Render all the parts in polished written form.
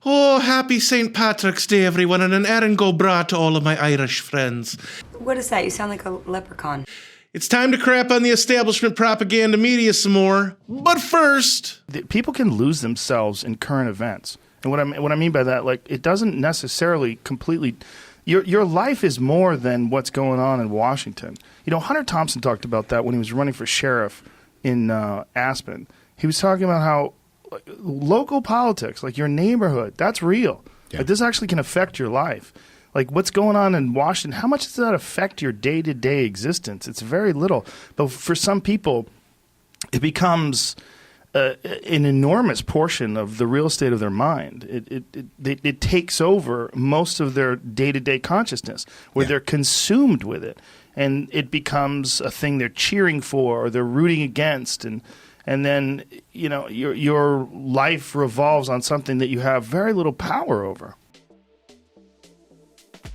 Oh, happy St. Patrick's Day, everyone, and an Erin go bra to all of my Irish friends. What is that? You sound like a leprechaun. It's time to crap on the establishment propaganda media some more. But first, people can lose themselves in current events. And what I mean by that, like, it doesn't necessarily completely... Your life is more than what's going on in Washington. You know, Hunter Thompson talked about that when he was running for sheriff in Aspen. He was talking about how local politics, like your neighborhood, that's real. Yeah. Like, this actually can affect your life. Like, what's going on in Washington, how much does that affect your day-to-day existence? It's very little. But for some people, it becomes an enormous portion of the real estate of their mind. It takes over most of their day-to-day consciousness, where they're consumed with it. And it becomes a thing they're cheering for or they're rooting against. And then, you know, your life revolves on something that you have very little power over.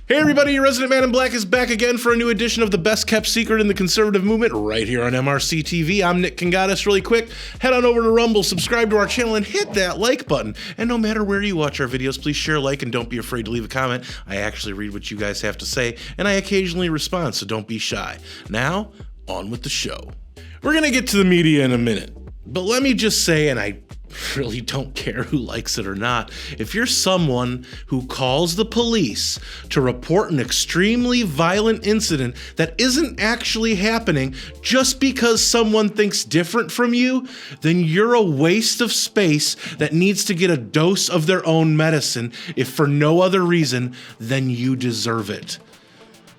Hey everybody, your resident man in black is back again for a new edition of the best kept secret in the conservative movement right here on MRC TV. I'm Nick Kangadis. Really quick, head on over to Rumble, subscribe to our channel, and hit that like button. And no matter where you watch our videos, please share, like, and don't be afraid to leave a comment. I actually read what you guys have to say, and I occasionally respond, so don't be shy. Now, on with the show. We're gonna get to the media in a minute, but let me just say, and I really don't care who likes it or not, if you're someone who calls the police to report an extremely violent incident that isn't actually happening just because someone thinks different from you, then you're a waste of space that needs to get a dose of their own medicine, if for no other reason than you deserve it.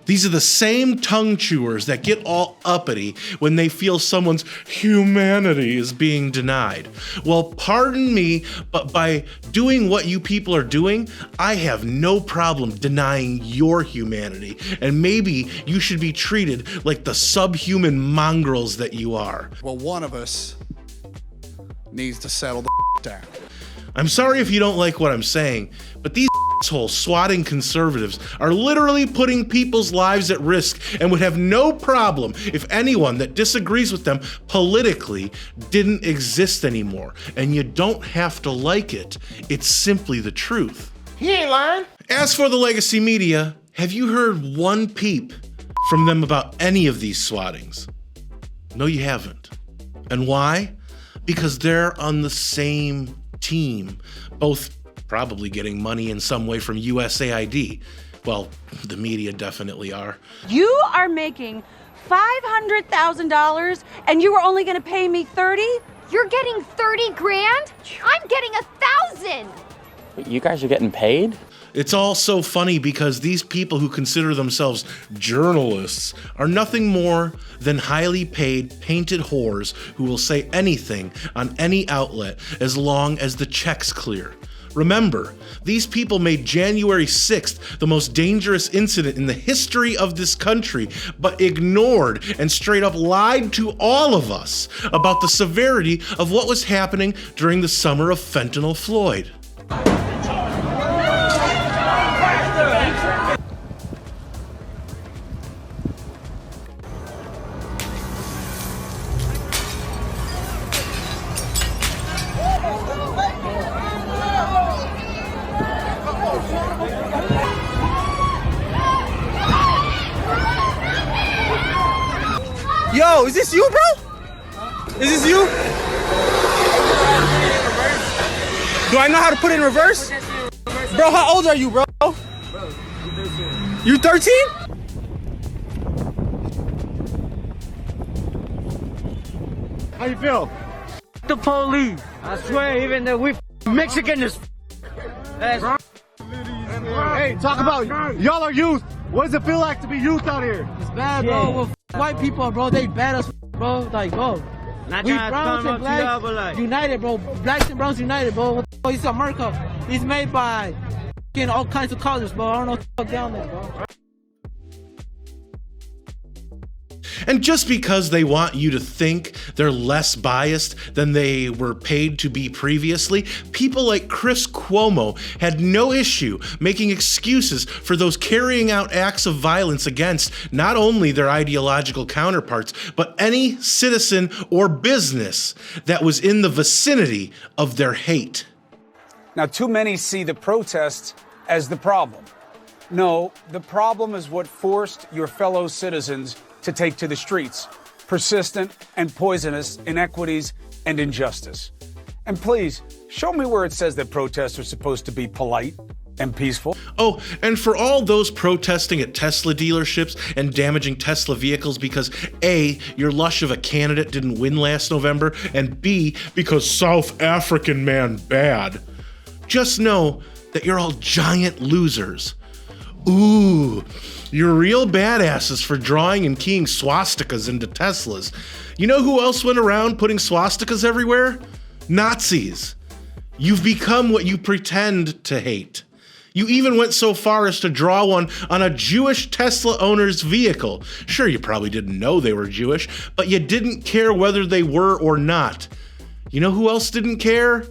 These are the same tongue chewers that get all uppity when they feel someone's humanity is being denied. Well, pardon me, but by doing what you people are doing, I have no problem denying your humanity. And maybe you should be treated like the subhuman mongrels that you are. Well, one of us needs to settle the down. I'm sorry if you don't like what I'm saying, but these asshole swatting conservatives are literally putting people's lives at risk and would have no problem if anyone that disagrees with them politically didn't exist anymore. And you don't have to like it. It's simply the truth. He ain't lying. As for the legacy media, have you heard one peep from them about any of these swattings? No, you haven't. And why? Because they're on the same team, both probably getting money in some way from USAID. Well, the media definitely are. You are making $500,000 and you were only gonna pay me 30? You're getting 30 grand? I'm getting 1,000. You guys are getting paid? It's all so funny because these people who consider themselves journalists are nothing more than highly paid, painted whores who will say anything on any outlet as long as the checks clear. Remember, these people made January 6th the most dangerous incident in the history of this country, but ignored and straight up lied to all of us about the severity of what was happening during the summer of Fentanyl Floyd. Yo, is this you, bro? Is this you? Do I know how to put it in reverse? Bro, how old are you, bro? You 13? How you feel? The police. I swear, even though we Mexican is. Hey, talk about y'all are youth. What does it feel like to be youth out here? It's bad, bro. White people, bro, they bad as bro. Like, bro. We browns and blacks united, bro. Blacks and browns united, bro. It's America. It's made by all kinds of colors, bro. I don't know what the fuck down there, bro. And just because they want you to think they're less biased than they were paid to be previously, people like Chris Cuomo had no issue making excuses for those carrying out acts of violence against not only their ideological counterparts, but any citizen or business that was in the vicinity of their hate. Now, too many see the protests as the problem. No, the problem is what forced your fellow citizens to take to the streets. Persistent and poisonous inequities and injustice. And please, show me where it says that protests are supposed to be polite and peaceful. Oh, and for all those protesting at Tesla dealerships and damaging Tesla vehicles because A, your lush of a candidate didn't win last November, and B, because South African man bad, just know that you're all giant losers. Ooh, you're real badasses for drawing and keying swastikas into Teslas. You know who else went around putting swastikas everywhere? Nazis. You've become what you pretend to hate. You even went so far as to draw one on a Jewish Tesla owner's vehicle. Sure, you probably didn't know they were Jewish, but you didn't care whether they were or not. You know who else didn't care?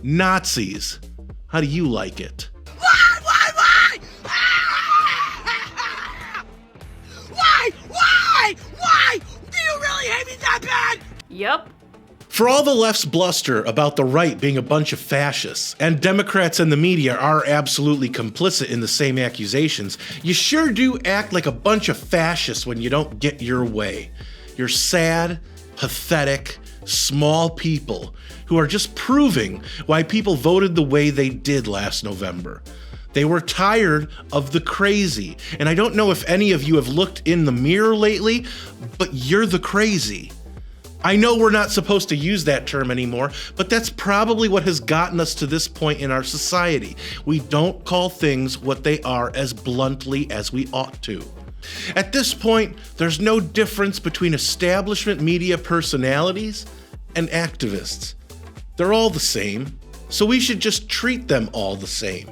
Nazis. How do you like it? Why? Do you really hate me that bad? Yep. For all the left's bluster about the right being a bunch of fascists, and Democrats and the media are absolutely complicit in the same accusations, you sure do act like a bunch of fascists when you don't get your way. You're sad, pathetic, small people who are just proving why people voted the way they did last November. They were tired of the crazy. And I don't know if any of you have looked in the mirror lately, but you're the crazy. I know we're not supposed to use that term anymore, but that's probably what has gotten us to this point in our society. We don't call things what they are as bluntly as we ought to. At this point, there's no difference between establishment media personalities and activists. They're all the same, so we should just treat them all the same.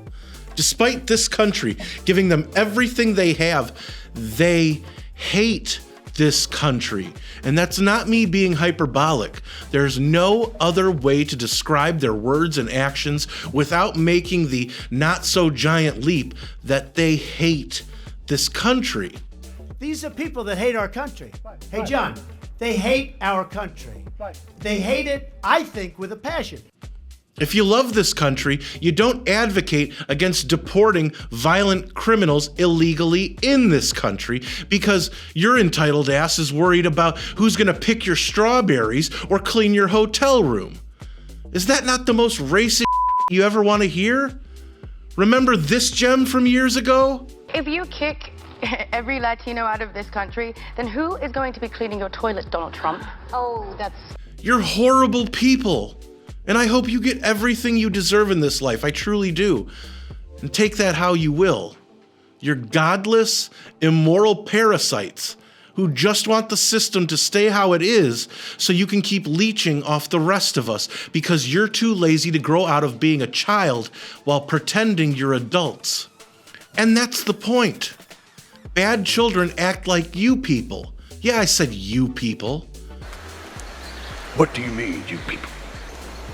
Despite this country giving them everything they have, they hate this country. And that's not me being hyperbolic. There's no other way to describe their words and actions without making the not so giant leap that they hate this country. These are people that hate our country. Hey, John, they hate our country. They hate it, I think, with a passion. If you love this country, you don't advocate against deporting violent criminals illegally in this country because your entitled ass is worried about who's going to pick your strawberries or clean your hotel room. Is that not the most racist you ever want to hear? Remember this gem from years ago? If you kick every Latino out of this country, then who is going to be cleaning your toilet, Donald Trump? Oh, that's... You're horrible people. And I hope you get everything you deserve in this life. I truly do. And take that how you will. You're godless, immoral parasites who just want the system to stay how it is so you can keep leeching off the rest of us because you're too lazy to grow out of being a child while pretending you're adults. And that's the point. Bad children act like you people. Yeah, I said you people. What do you mean, you people?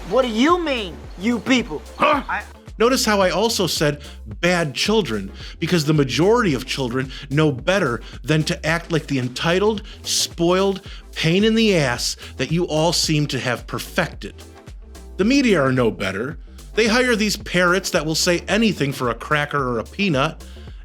What do you mean, you people? Huh? Notice how I also said bad children, because the majority of children know better than to act like the entitled, spoiled, pain in the ass that you all seem to have perfected. The media are no better. They hire these parrots that will say anything for a cracker or a peanut,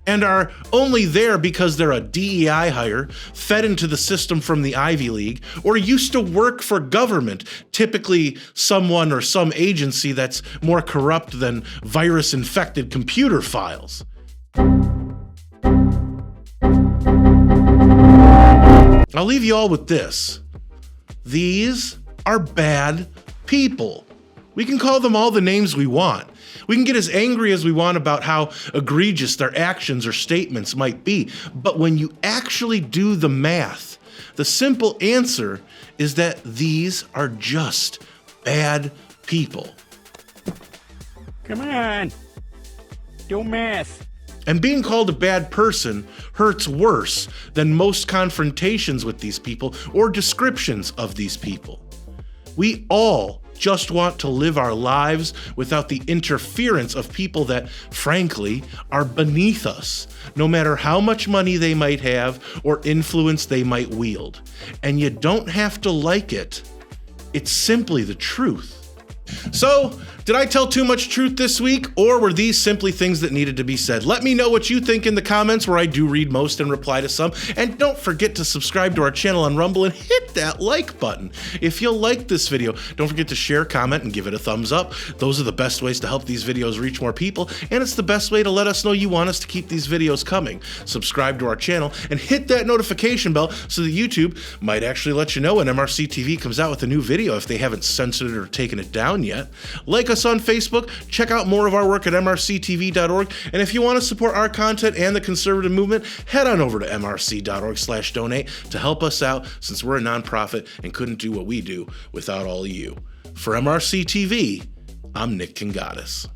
and are only there because they're a DEI hire, fed into the system from the Ivy League, or used to work for government, typically someone or some agency that's more corrupt than virus-infected computer files. I'll leave you all with this. These are bad people. We can call them all the names we want. We can get as angry as we want about how egregious their actions or statements might be, but when you actually do the math, the simple answer is that these are just bad people. Come on, do math. And being called a bad person hurts worse than most confrontations with these people or descriptions of these people. We all just want to live our lives without the interference of people that, frankly, are beneath us, no matter how much money they might have or influence they might wield. And you don't have to like it. It's simply the truth. So, Did I tell too much truth this week, or were these simply things that needed to be said? Let me know what you think in the comments, where I do read most and reply to some. And don't forget to subscribe to our channel on Rumble and hit that like button. If you'll like this video, don't forget to share, comment, and give it a thumbs up. Those are the best ways to help these videos reach more people, and it's the best way to let us know you want us to keep these videos coming. Subscribe to our channel and hit that notification bell so that YouTube might actually let you know when MRC TV comes out with a new video if they haven't censored it or taken it down yet. Like us on Facebook, check out more of our work at mrctv.org, and if you want to support our content and the conservative movement, head on over to mrc.org/donate to help us out, since we're a nonprofit and couldn't do what we do without all of you. For MRC TV, I'm Nick Kangadis.